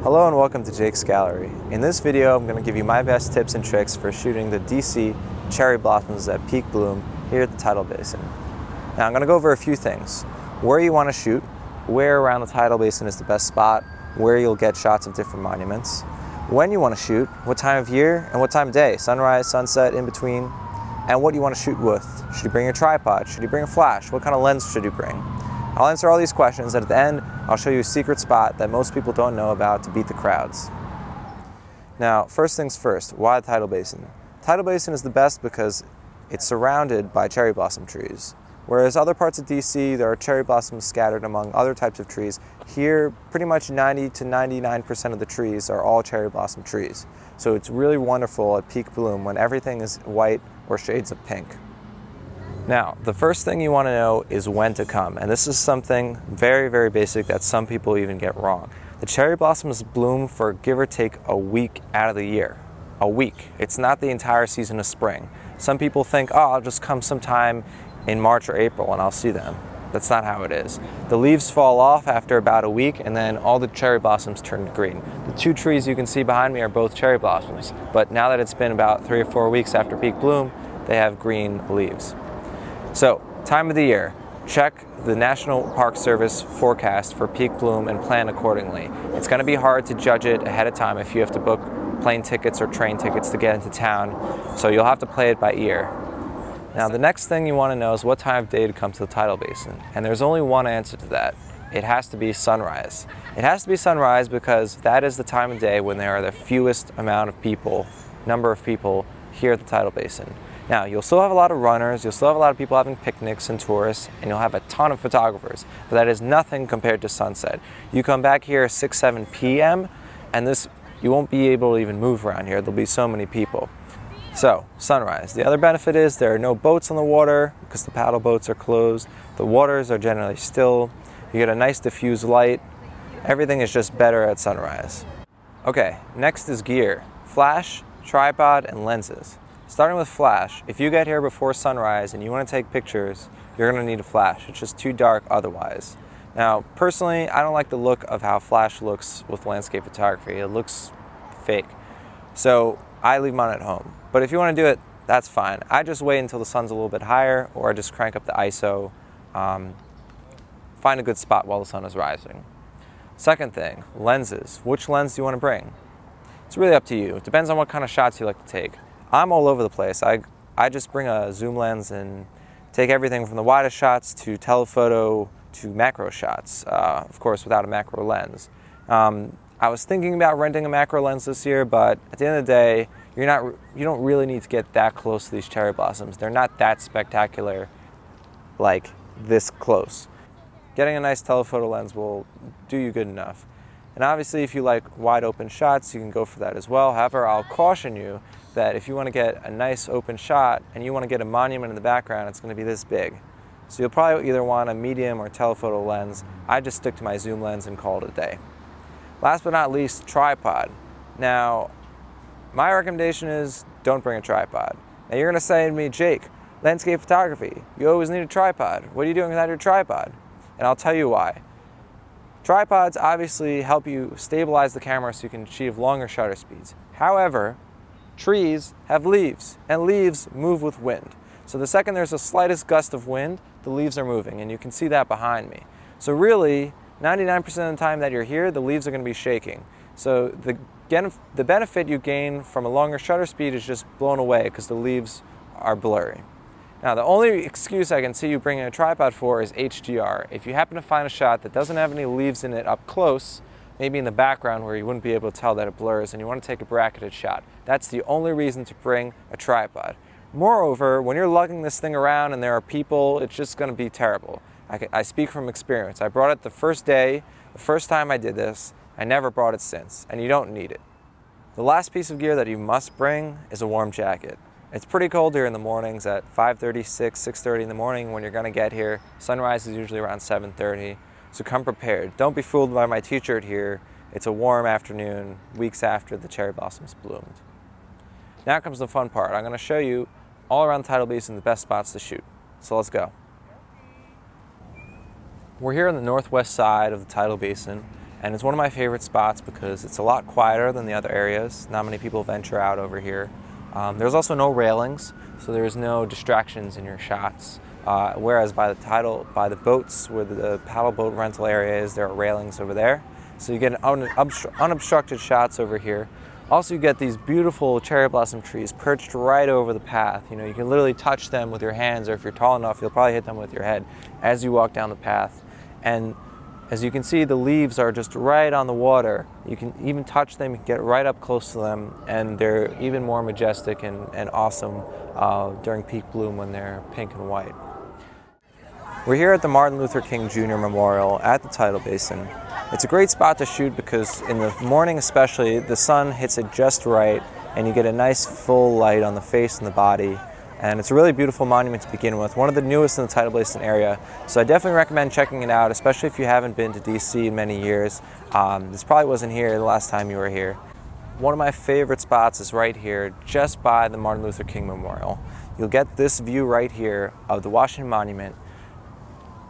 Hello and welcome to Jake's Gallery. In this video, I'm going to give you my best tips and tricks for shooting the DC cherry blossoms at peak bloom here at the Tidal Basin. Now I'm going to go over a few things. Where you want to shoot, where around the Tidal Basin is the best spot, where you'll get shots of different monuments, when you want to shoot, what time of year and what time of day, sunrise, sunset, in between, and what you want to shoot with. Should you bring a tripod? Should you bring a flash? What kind of lens should you bring? I'll answer all these questions, and at the end, I'll show you a secret spot that most people don't know about to beat the crowds. Now, first things first, why the Tidal Basin? Tidal Basin is the best because it's surrounded by cherry blossom trees. Whereas other parts of DC, there are cherry blossoms scattered among other types of trees. Here, pretty much 90 to 99% of the trees are all cherry blossom trees. So it's really wonderful at peak bloom when everything is white or shades of pink. Now, the first thing you want to know is when to come, and this is something very, very basic that some people even get wrong. The cherry blossoms bloom for give or take a week out of the year. A week. It's not the entire season of spring. Some people think, oh, I'll just come sometime in March or April and I'll see them. That's not how it is. The leaves fall off after about a week and then all the cherry blossoms turn green. The two trees you can see behind me are both cherry blossoms, but now that it's been about 3 or 4 weeks after peak bloom, they have green leaves. So, time of the year. Check the National Park Service forecast for peak bloom and plan accordingly. It's going to be hard to judge it ahead of time if you have to book plane tickets or train tickets to get into town, so you'll have to play it by ear. Now, the next thing you want to know is what time of day to come to the Tidal Basin, and there's only one answer to that. It has to be sunrise. It has to be sunrise because that is the time of day when there are the fewest number of people here at the Tidal Basin. Now, you'll still have a lot of runners, you'll still have a lot of people having picnics and tourists, and you'll have a ton of photographers, but that is nothing compared to sunset. You come back here at 6, 7 p.m., and you won't be able to even move around here. There'll be so many people. So, sunrise. The other benefit is there are no boats on the water because the paddle boats are closed. The waters are generally still. You get a nice diffused light. Everything is just better at sunrise. Okay, next is gear. Flash, tripod, and lenses. Starting with flash, if you get here before sunrise and you want to take pictures, you're going to need a flash. It's just too dark otherwise. Now, personally, I don't like the look of how flash looks with landscape photography. It looks fake. So I leave mine at home. But if you want to do it, that's fine. I just wait until the sun's a little bit higher, or I just crank up the ISO, find a good spot while the sun is rising. Second thing, lenses. Which lens do you want to bring? It's really up to you. It depends on what kind of shots you like to take. I'm all over the place. I just bring a zoom lens and take everything from the widest shots to telephoto to macro shots, of course without a macro lens. I was thinking about renting a macro lens this year, but at the end of the day, you don't really need to get that close to these cherry blossoms. They're not that spectacular, like this close. Getting a nice telephoto lens will do you good enough. And obviously, if you like wide open shots, you can go for that as well. However, I'll caution you that if you want to get a nice open shot and you want to get a monument in the background, it's going to be this big. So you'll probably either want a medium or telephoto lens. I just stick to my zoom lens and call it a day. Last but not least, tripod. Now, my recommendation is don't bring a tripod. Now you're going to say to me, Jake, landscape photography, you always need a tripod. What are you doing without your tripod? And I'll tell you why. Tripods obviously help you stabilize the camera so you can achieve longer shutter speeds. However, trees have leaves, and leaves move with wind. So the second there's the slightest gust of wind, the leaves are moving, and you can see that behind me. So really, 99% of the time that you're here, the leaves are going to be shaking. So the benefit you gain from a longer shutter speed is just blown away because the leaves are blurry. Now, the only excuse I can see you bringing a tripod for is HDR. If you happen to find a shot that doesn't have any leaves in it up close, maybe in the background where you wouldn't be able to tell that it blurs, and you want to take a bracketed shot, that's the only reason to bring a tripod. Moreover, when you're lugging this thing around and there are people, it's just going to be terrible. I speak from experience. I brought it the first day, the first time I did this. I never brought it since, and you don't need it. The last piece of gear that you must bring is a warm jacket. It's pretty cold here in the mornings at 5:30, 6:30 in the morning when you're going to get here. Sunrise is usually around 7:30, so come prepared. Don't be fooled by my t-shirt here. It's a warm afternoon, weeks after the cherry blossoms bloomed. Now comes the fun part. I'm going to show you all around the Tidal Basin the best spots to shoot. So let's go. We're here on the northwest side of the Tidal Basin, And it's one of my favorite spots because it's a lot quieter than the other areas. Not many people venture out over here. There's also no railings, so there's no distractions in your shots. Whereas by the boats where the paddle boat rental area is, there are railings over there. So you get unobstructed shots over here. Also, you get these beautiful cherry blossom trees perched right over the path. You know, you can literally touch them with your hands, or if you're tall enough, you'll probably hit them with your head as you walk down the path. And as you can see, the leaves are just right on the water. You can even touch them, you can get right up close to them, and they're even more majestic and awesome during peak bloom when they're pink and white. We're here at the Martin Luther King Jr. Memorial at the Tidal Basin. It's a great spot to shoot because in the morning especially, the sun hits it just right and you get a nice full light on the face and the body. And it's a really beautiful monument to begin with, one of the newest in the Tidal Basin area. So I definitely recommend checking it out, especially if you haven't been to DC in many years. This probably wasn't here the last time you were here. One of my favorite spots is right here, just by the Martin Luther King Memorial. You'll get this view right here of the Washington Monument,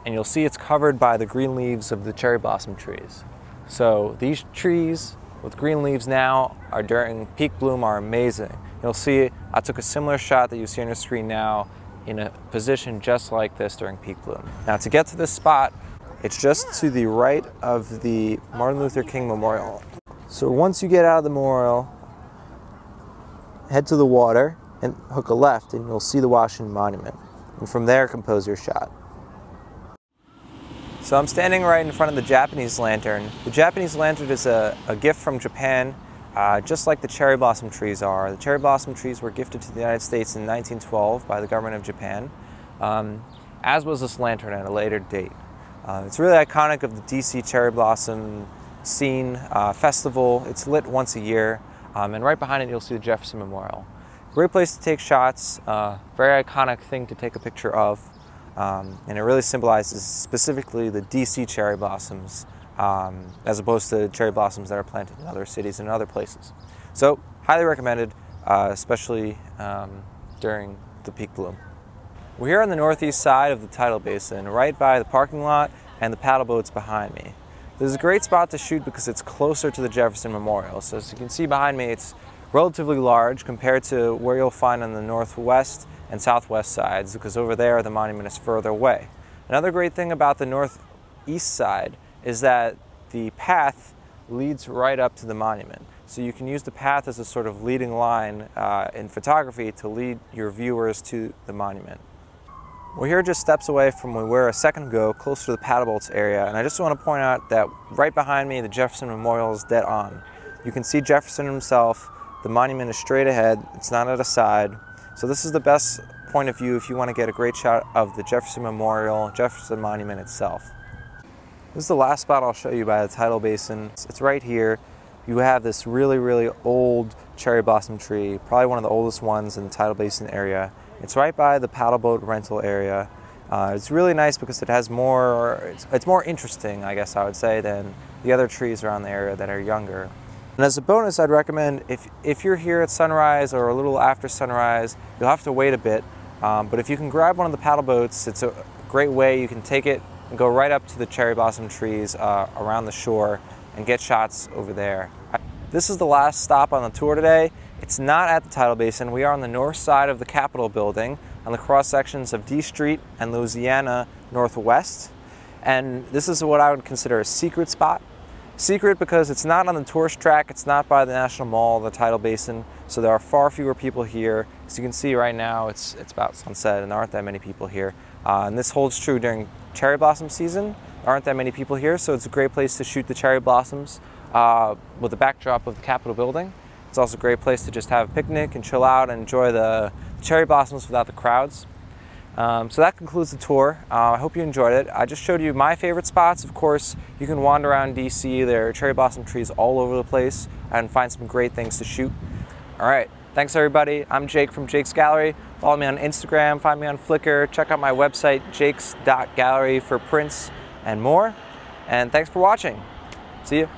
and you'll see it's covered by the green leaves of the cherry blossom trees. So these trees with green leaves now are during peak bloom are amazing. You'll see I took a similar shot that you see on your screen now in a position just like this during peak bloom. Now to get to this spot, it's just to the right of the Martin Luther King Memorial. So once you get out of the memorial, head to the water and hook a left and you'll see the Washington Monument. And from there, compose your shot. So I'm standing right in front of the Japanese lantern. The Japanese lantern is a gift from Japan, just like the cherry blossom trees are. The cherry blossom trees were gifted to the United States in 1912 by the government of Japan, as was this lantern at a later date. It's really iconic of the DC cherry blossom scene festival. It's lit once a year, and right behind it you'll see the Jefferson Memorial. Great place to take shots, very iconic thing to take a picture of. And it really symbolizes specifically the DC cherry blossoms as opposed to cherry blossoms that are planted in other cities and other places. So, highly recommended, especially during the peak bloom. We're here on the northeast side of the Tidal Basin, right by the parking lot and the paddle boats behind me. This is a great spot to shoot because it's closer to the Jefferson Memorial. So as you can see behind me, it's relatively large compared to where you'll find on the northwest and southwest sides, because over there the monument is further away. Another great thing about the northeast side is that the path leads right up to the monument. So you can use the path as a sort of leading line in photography to lead your viewers to the monument. We're here just steps away from where we were a second ago, close to the paddle boats area, and I just want to point out that right behind me the Jefferson Memorial is dead on. You can see Jefferson himself, the monument is straight ahead, it's not at a side. So this is the best point of view if you want to get a great shot of the Jefferson Memorial, Jefferson Monument itself. This is the last spot I'll show you by the Tidal Basin. It's right here. You have this really, really old cherry blossom tree, probably one of the oldest ones in the Tidal Basin area. It's right by the paddle boat rental area. It's really nice because it has more, it's more interesting, I guess I would say, than the other trees around the area that are younger. And as a bonus, I'd recommend if you're here at sunrise or a little after sunrise, you'll have to wait a bit. But if you can grab one of the paddle boats, it's a great way. You can take it and go right up to the cherry blossom trees around the shore and get shots over there. This is the last stop on the tour today. It's not at the Tidal Basin. We are on the north side of the Capitol building on the cross sections of D Street and Louisiana Northwest. And this is what I would consider a secret spot. Secret because it's not on the tourist track, it's not by the National Mall, the Tidal Basin, so there are far fewer people here. As you can see right now, it's about sunset and there aren't that many people here. And this holds true during cherry blossom season. There aren't that many people here, so it's a great place to shoot the cherry blossoms with the backdrop of the Capitol building. It's also a great place to just have a picnic and chill out and enjoy the cherry blossoms without the crowds. So that concludes the tour. I hope you enjoyed it. I just showed you my favorite spots. Of course, you can wander around DC. There are cherry blossom trees all over the place and find some great things to shoot. All right, thanks everybody. I'm Jake from Jake's Gallery. Follow me on Instagram, find me on Flickr, check out my website, jakes.gallery for prints and more. And thanks for watching. See you.